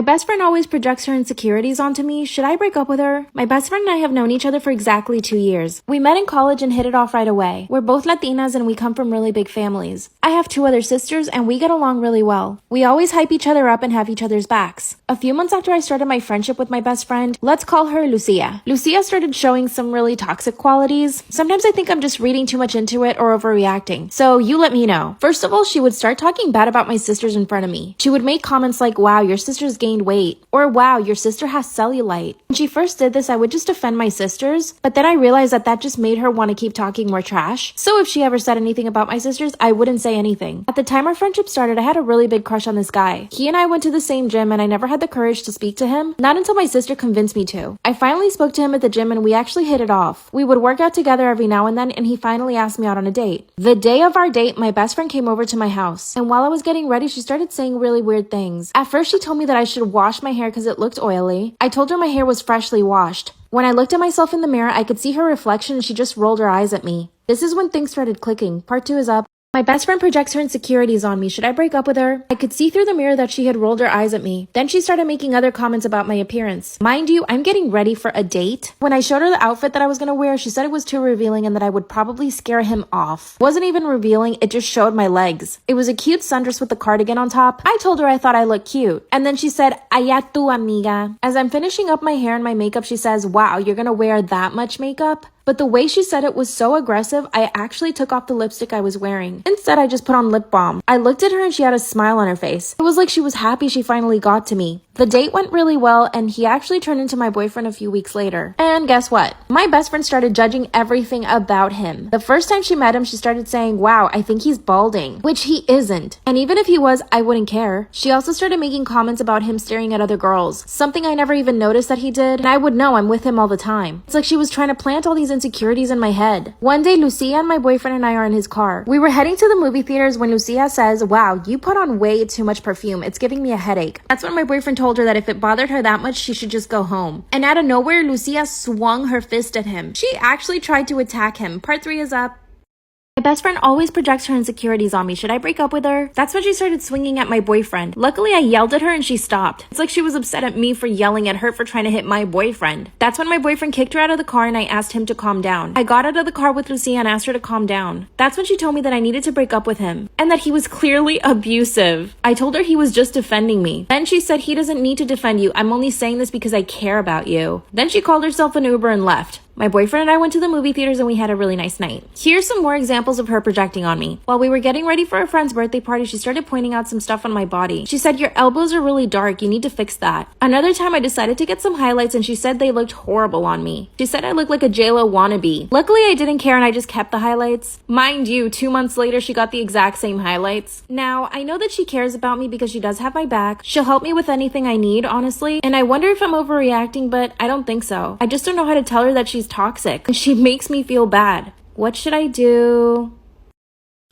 My best friend always projects her insecurities onto me. Should I break up with her? My best friend and I have known each other for exactly 2 years. We met in college and hit it off right away. We're both Latinas and we come from really big families. I have 2 other sisters and we get along really well. We always hype each other up and have each other's backs. A few months after I started my friendship with my best friend, let's call her Lucia. Lucia started showing some really toxic qualities. Sometimes I think I'm just reading too much into it or overreacting. So you let me know. First of all, she would start talking bad about my sisters in front of me. She would make comments like, wow, your sister's gained weight, or wow, your sister has cellulite. When she first did this, I would just defend my sisters, but then I realized that that just made her want to keep talking more trash. So if she ever said anything about my sisters, I wouldn't say anything. At the time our friendship started, I had a really big crush on this guy. He and I went to the same gym and I never had the courage to speak to him, not until my sister convinced me to. I finally spoke to him at the gym and we actually hit it off. We would work out together every now and then and he finally asked me out on a date. The day of our date, my best friend came over to my house, and while I was getting ready, she started saying really weird things. At first she told me that I should wash my hair because it looked oily. I told her my hair was freshly washed. When I looked at myself in the mirror, I could see her reflection and she just rolled her eyes at me. This is when things started clicking. Part 2 is up. My best friend projects her insecurities on me. Should I break up with her? I could see through the mirror that she had rolled her eyes at me. Then she started making other comments about my appearance. Mind you, I'm getting ready for a date. When I showed her the outfit that I was gonna wear, she said it was too revealing and that I would probably scare him off. It wasn't even revealing, it just showed my legs. It was a cute sundress with a cardigan on top. I told her I thought I looked cute. And then she said, "Allá tu amiga." As I'm finishing up my hair and my makeup, she says, "Wow, you're gonna wear that much makeup?" But the way she said it was so aggressive, I actually took off the lipstick I was wearing. Instead, I just put on lip balm. I looked at her and she had a smile on her face. It was like she was happy she finally got to me. The date went really well and he actually turned into my boyfriend a few weeks later. And guess what? My best friend started judging everything about him. The first time she met him, she started saying, "Wow, I think he's balding," which he isn't. And even if he was, I wouldn't care. She also started making comments about him staring at other girls, something I never even noticed that he did, and I would know I'm with him all the time. It's like she was trying to plant all these insecurities in my head. One day, Lucia and my boyfriend and I are in his car. We were heading to the movie theaters when Lucia says, "Wow, you put on way too much perfume. It's giving me a headache." That's when my boyfriend told her that if it bothered her that much, she should just go home. And out of nowhere, Lucia swung her fist at him. She actually tried to attack him. Part 3 is up. My best friend always projects her insecurities on me. Should I break up with her? That's when she started swinging at my boyfriend. Luckily, I yelled at her and she stopped. It's like she was upset at me for yelling at her for trying to hit my boyfriend. That's when my boyfriend kicked her out of the car and I asked him to calm down. I got out of the car with Lucia and asked her to calm down. That's when she told me that I needed to break up with him and that he was clearly abusive. I told her he was just defending me. Then she said, "He doesn't need to defend you. I'm only saying this because I care about you." Then she called herself an Uber and left. My boyfriend and I went to the movie theaters and we had a really nice night. Here's some more examples of her projecting on me. While we were getting ready for a friend's birthday party, she started pointing out some stuff on my body. She said, "Your elbows are really dark. You need to fix that." Another time I decided to get some highlights and she said they looked horrible on me. She said I looked like a JLo wannabe. Luckily, I didn't care and I just kept the highlights. Mind you, 2 months later, she got the exact same highlights. Now, I know that she cares about me because she does have my back. She'll help me with anything I need, honestly. And I wonder if I'm overreacting, but I don't think so. I just don't know how to tell her that she's toxic. She makes me feel bad. What should I do?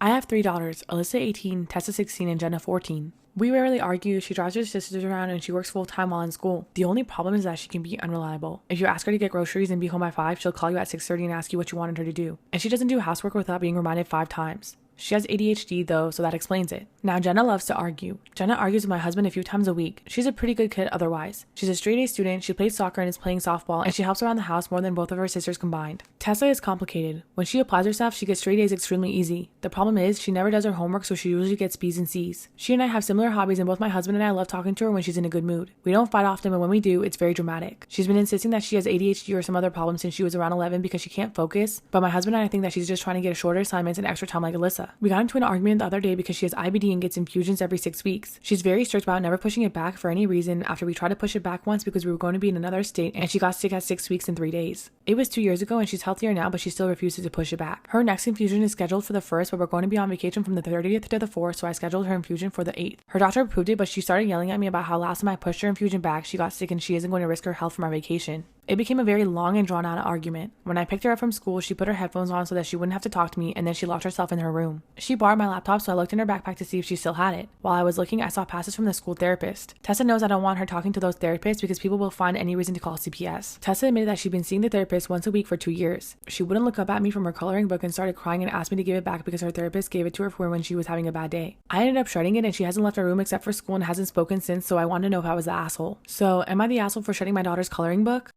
I have 3 daughters, Alyssa 18, Tessa 16, and Jenna 14. We rarely argue. She drives her sisters around and she works full-time while in school. The only problem is that she can be unreliable. If you ask her to get groceries and be home by 5, she'll call you at 6:30 and ask you what you wanted her to do. And she doesn't do housework without being reminded 5 times. She has ADHD though, so that explains it. Now Jenna loves to argue. Jenna argues with my husband a few times a week. She's a pretty good kid otherwise. She's a straight A student, she plays soccer and is playing softball, and she helps around the house more than both of her sisters combined. Tessa is complicated. When she applies herself, she gets straight A's extremely easy. The problem is, she never does her homework, so she usually gets B's and C's. She and I have similar hobbies, and both my husband and I love talking to her when she's in a good mood. We don't fight often, but when we do, it's very dramatic. She's been insisting that she has ADHD or some other problem since she was around 11 because she can't focus, but my husband and I think that she's just trying to get shorter assignments and extra time like Alyssa. We got into an argument the other day because she has IBD and gets infusions every 6 weeks. She's very strict about never pushing it back for any reason after we tried to push it back once because we were going to be in another state and she got sick at 6 weeks and 3 days. It was 2 years ago and she's healthier now, but she still refuses to push it back. Her next infusion is scheduled for the 1st, but we're going to be on vacation from the 30th to the 4th, so I scheduled her infusion for the 8th. Her doctor approved it, but she started yelling at me about how last time I pushed her infusion back, she got sick and she isn't going to risk her health from our vacation. It became a very long and drawn out argument. When I picked her up from school, she put her headphones on so that she wouldn't have to talk to me, and then she locked herself in her room. She borrowed my laptop, so I looked in her backpack to see if she still had it. While I was looking, I saw passes from the school therapist. Tessa knows I don't want her talking to those therapists because people will find any reason to call CPS. Tessa admitted that she'd been seeing the therapist once a week for 2 years. She wouldn't look up at me from her coloring book and started crying and asked me to give it back because her therapist gave it to her for when she was having a bad day. I ended up shredding it, and she hasn't left her room except for school and hasn't spoken since, so I wanted to know if I was the asshole. So, am I the asshole for shredding my daughter's coloring book?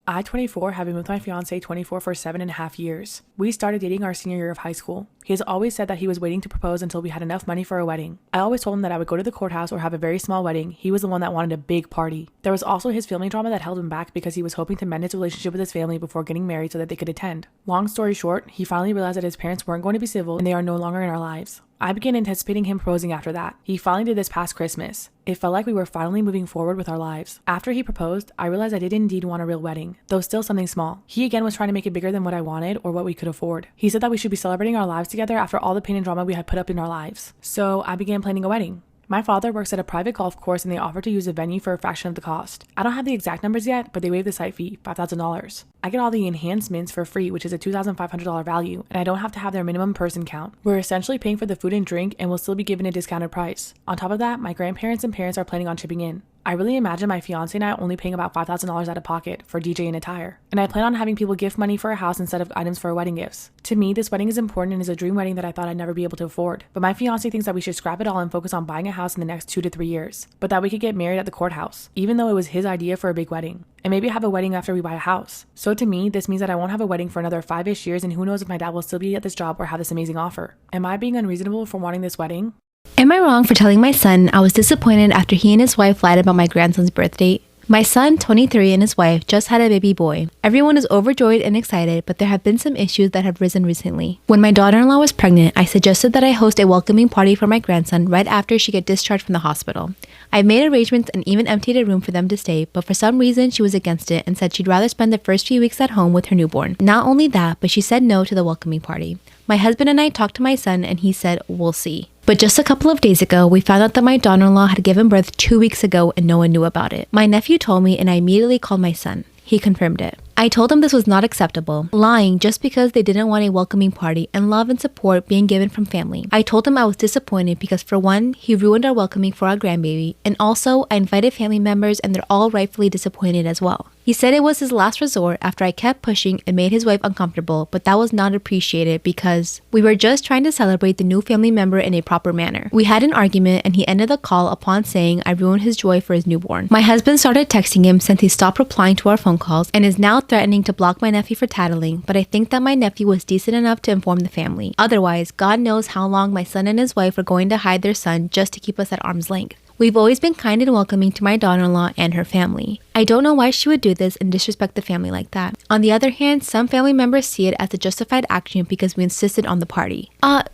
I, 24, have been with my fiance, 24, for 7.5 years. We started dating our senior year of high school. He has always said that he was waiting to propose until we had enough money for a wedding. I always told him that I would go to the courthouse or have a very small wedding. He was the one that wanted a big party. There was also his family drama that held him back because he was hoping to mend his relationship with his family before getting married so that they could attend. Long story short, he finally realized that his parents weren't going to be civil and they are no longer in our lives. I began anticipating him proposing after that. He finally did this past Christmas. It felt like we were finally moving forward with our lives. After he proposed, I realized I did indeed want a real wedding, though still something small. He again was trying to make it bigger than what I wanted or what we could afford. He said that we should be celebrating our lives together after all the pain and drama we had put up in our lives. So I began planning a wedding. My father works at a private golf course and they offered to use a venue for a fraction of the cost. I don't have the exact numbers yet, but they waived the site fee, $5,000. I get all the enhancements for free, which is a $2,500 value, and I don't have to have their minimum person count. We're essentially paying for the food and drink and will still be given a discounted price. On top of that, my grandparents and parents are planning on chipping in. I really imagine my fiance and I only paying about $5,000 out of pocket for DJ and attire. And I plan on having people gift money for a house instead of items for wedding gifts. To me, this wedding is important and is a dream wedding that I thought I'd never be able to afford. But my fiance thinks that we should scrap it all and focus on buying a house in the next 2 to 3 years. But that we could get married at the courthouse, even though it was his idea for a big wedding. And maybe have a wedding after we buy a house. So to me, this means that I won't have a wedding for another 5-ish years, and who knows if my dad will still be at this job or have this amazing offer. Am I being unreasonable for wanting this wedding? Am I wrong for telling my son I was disappointed after he and his wife lied about my grandson's birth date? My son, 23, and his wife just had a baby boy. Everyone is overjoyed and excited, but there have been some issues that have risen recently. When my daughter-in-law was pregnant, I suggested that I host a welcoming party for my grandson right after she got discharged from the hospital. I made arrangements and even emptied a room for them to stay, but for some reason she was against it and said she'd rather spend the first few weeks at home with her newborn. Not only that, but she said no to the welcoming party. My husband and I talked to my son and he said, "We'll see." But just a couple of days ago, we found out that my daughter-in-law had given birth 2 weeks ago and no one knew about it. My nephew told me and I immediately called my son. He confirmed it. I told him this was not acceptable, lying just because they didn't want a welcoming party and love and support being given from family. I told him I was disappointed because for one, he ruined our welcoming for our grandbaby, and also I invited family members and they're all rightfully disappointed as well. He said it was his last resort after I kept pushing and made his wife uncomfortable, but that was not appreciated because we were just trying to celebrate the new family member in a proper manner. We had an argument and he ended the call upon saying I ruined his joy for his newborn. My husband started texting him since he stopped replying to our phone calls and is now threatening to block my nephew for tattling, but I think that my nephew was decent enough to inform the family. Otherwise, God knows how long my son and his wife are going to hide their son just to keep us at arm's length. We've always been kind and welcoming to my daughter-in-law and her family. I don't know why she would do this and disrespect the family like that. On the other hand, some family members see it as a justified action because we insisted on the party. I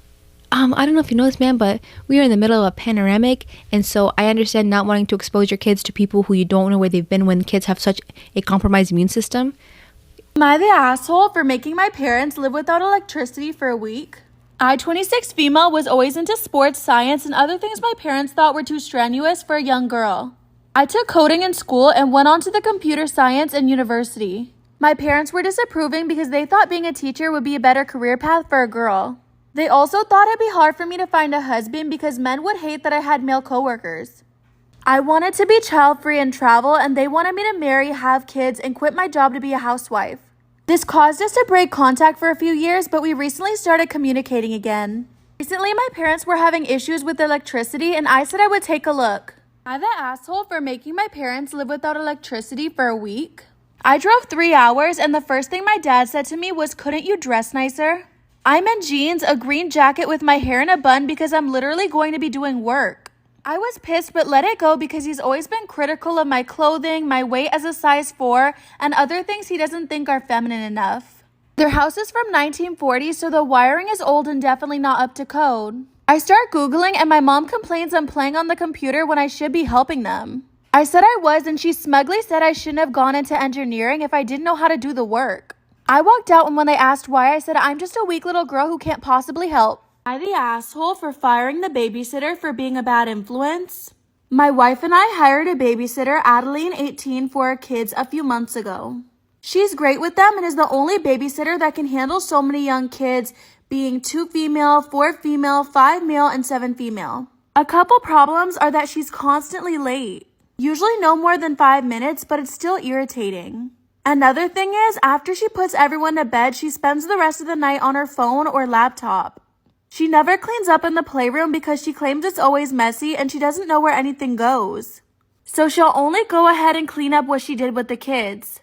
don't know if you know this, man, but we are in the middle of a panoramic, and so I understand not wanting to expose your kids to people who you don't know where they've been when kids have such a compromised immune system. Am I the asshole for making my parents live without electricity for a week? I, 26 female, was always into sports, science, and other things my parents thought were too strenuous for a young girl. I took coding in school and went on to the computer science in university. My parents were disapproving because they thought being a teacher would be a better career path for a girl. They also thought it'd be hard for me to find a husband because men would hate that I had male coworkers. I wanted to be child-free and travel, and they wanted me to marry, have kids, and quit my job to be a housewife. This caused us to break contact for a few years, but we recently started communicating again. Recently, my parents were having issues with electricity, and I said I would take a look. Am I the asshole for making my parents live without electricity for a week? I drove 3 hours, and the first thing my dad said to me was, "Couldn't you dress nicer?" I'm in jeans, a green jacket with my hair in a bun because I'm literally going to be doing work. I was pissed but let it go because he's always been critical of my clothing, my weight as a size 4, and other things he doesn't think are feminine enough. Their house is from 1940, so the wiring is old and definitely not up to code. I start Googling and my mom complains I'm playing on the computer when I should be helping them. I said I was, and she smugly said I shouldn't have gone into engineering if I didn't know how to do the work. I walked out, and when they asked why, I said I'm just a weak little girl who can't possibly help. Am I the asshole for firing the babysitter for being a bad influence? My wife and I hired a babysitter, Adeline, 18, for our kids a few months ago. She's great with them and is the only babysitter that can handle so many young kids, being 2 female, 4 female, 5 male, and 7 female. A couple problems are that she's constantly late. Usually no more than 5 minutes, but it's still irritating. Another thing is, after she puts everyone to bed, she spends the rest of the night on her phone or laptop. She never cleans up in the playroom because she claims it's always messy and she doesn't know where anything goes. So she'll only go ahead and clean up what she did with the kids.